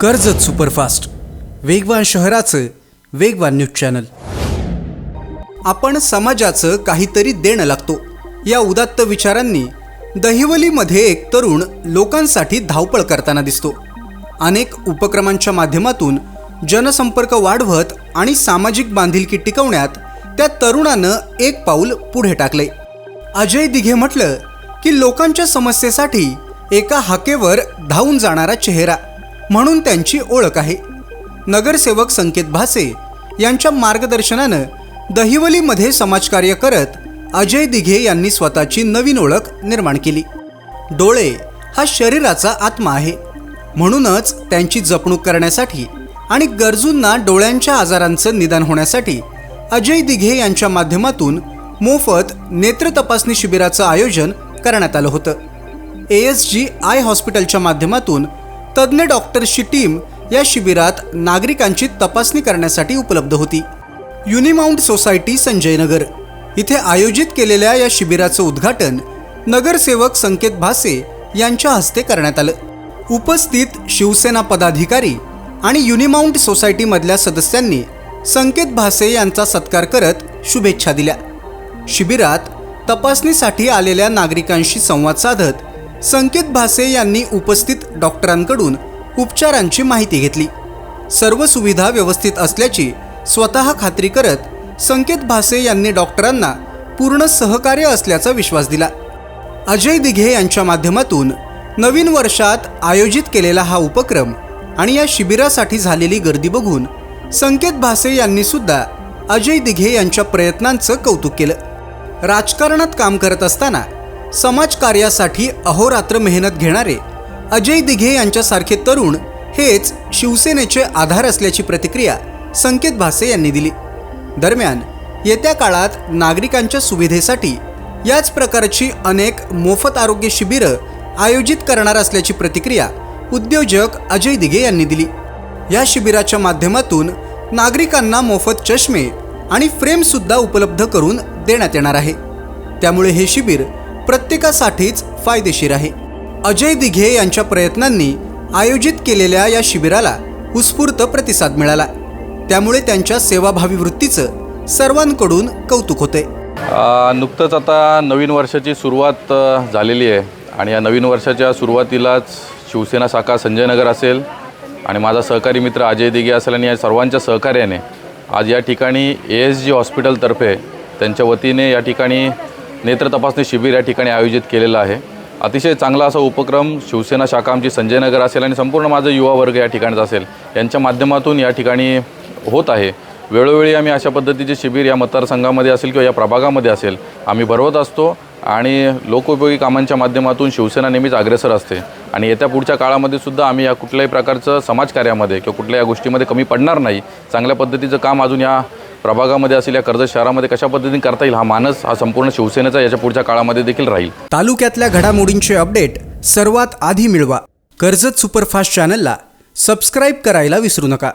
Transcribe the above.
Karjat superfast, वेगवान शहराचं वेगवान न्यूज चॅनल। आपण समाजाचं काहीतरी देणं लागतो या उदात्त विचारांनी दहिवलीमध्ये एक तरुण लोकांसाठी धावपळ करताना दिसतो। अनेक उपक्रमांच्या माध्यमातून जनसंपर्क वाढवत आणि सामाजिक बांधिलकी टिकवण्यात त्या तरुणानं एक पाऊल पुढे टाकले। अजय दिघे म्हटलं की लोकांच्या समस्येसाठी एका हाकेवर धावून जाणारा चेहरा म्हणून त्यांची ओळख आहे। नगरसेवक संकेत भासे यांच्या मार्गदर्शनानं दहिवलीमध्ये समाजकार्य करत अजय दिघे यांनी स्वतःची नवीन ओळख निर्माण केली। डोळे हा शरीराचा आत्मा आहे, म्हणूनच त्यांची जपणूक करण्यासाठी आणि गरजूंना डोळ्यांच्या आजारांचं निदान होण्यासाठी अजय दिघे यांच्या माध्यमातून मोफत नेत्र तपासणी शिबिराचं आयोजन करण्यात आलं होतं। ASG आय हॉस्पिटलच्या माध्यमातून तज्ञ डॉक्टर्सची टीम या शिबिरात नागरिकांची तपासणी करण्यासाठी उपलब्ध होती। युनिमाउंट सोसायटी संजयनगर इथे आयोजित केलेल्या या शिबिराचं उद्घाटन नगरसेवक संकेत भासे यांच्या हस्ते करण्यात आलं। उपस्थित शिवसेना पदाधिकारी आणि युनिमाउंट सोसायटीमधल्या सदस्यांनी संकेत भासे यांचा सत्कार करत शुभेच्छा दिल्या। शिबिरात तपासणीसाठी आलेल्या नागरिकांशी संवाद साधत संकेत भासे यांनी उपस्थित डॉक्टरांकडून उपचारांची माहिती घेतली। सर्व सुविधा व्यवस्थित असल्याची स्वतः खात्री करत संकेत भासे यांनी डॉक्टरांना पूर्ण सहकार्य असल्याचा विश्वास दिला। अजय दिघे यांच्या माध्यमातून नवीन वर्षात आयोजित केलेला हा उपक्रम आणि या शिबिरासाठी झालेली गर्दी बघून संकेत भासे यांनी सुद्धा अजय दिघे यांच्या प्रयत्नांचं कौतुक केलं। राजकारणात काम करत असताना समाजकार्यासाठी अहोरात्र मेहनत घेणारे अजय दिघे यांच्यासारखे तरुण हेच शिवसेनेचे आधार असल्याची प्रतिक्रिया संकेत भासे यांनी दिली। दरम्यान येत्या काळात नागरिकांच्या सुविधेसाठी याच प्रकारची अनेक मोफत आरोग्य शिबिरं आयोजित करणार असल्याची प्रतिक्रिया उद्योजक अजय दिघे यांनी दिली। या शिबिराच्या माध्यमातून नागरिकांना मोफत चष्मे आणि फ्रेमसुद्धा उपलब्ध करून देण्यात येणार आहे, त्यामुळे हे शिबिर प्रत्येकासाठीच फायदेशीर आहे। अजय दिघे यांच्या प्रयत्नांनी आयोजित केलेल्या या शिबिराला उत्स्फूर्त प्रतिसाद मिळाला, त्यामुळे त्यांच्या सेवाभावी वृत्तीचं सर्वांकडून कौतुक होते। नुकतंच आता नवीन वर्षाची सुरुवात झालेली आहे आणि या नवीन वर्षाच्या सुरुवातीलाच शिवसेना शाखा संजयनगर असेल आणि माझा सहकारी मित्र अजय दिघे असेल आणि या सर्वांच्या सहकार्याने आज या ठिकाणी ASG हॉस्पिटलतर्फे त्यांच्या वतीने या ठिकाणी नेत्र तपासणी शिबिर या ठिकाणी आयोजित केलेलं आहे। अतिशय चांगला असा उपक्रम शिवसेना शाखा आमची संजयनगर असेल आणि संपूर्ण माझा युवा वर्ग या ठिकाणचा असेल यांच्या माध्यमातून या ठिकाणी होत आहे। वेळोवेळी आम्ही अशा पद्धतीचे शिबिर या मतदारसंघामध्ये असेल किंवा या प्रभागामध्ये असेल आम्ही भरवत असतो आणि लोकोपयोगी कामांच्या माध्यमातून शिवसेना नेहमीच अग्रेसर असते आणि येत्या पुढच्या काळामध्ये सुद्धा आम्ही या कुठल्याही प्रकारचं समाजकार्यामध्ये किंवा कुठल्या या गोष्टीमध्ये कमी पडणार नाही। चांगल्या पद्धतीचं काम अजून या प्रभागामध्ये असेल या कर्जत शहरामध्ये कशा पद्धतीने करता येईल हा मानस हा संपूर्ण शिवसेनेचा याच्या पुढच्या काळामध्ये देखील राहील। तालुक्यातल्या घडामोडींचे अपडेट सर्वात आधी मिळवा। कर्जत सुपरफास्ट चॅनलला सबस्क्राईब करायला विसरू नका।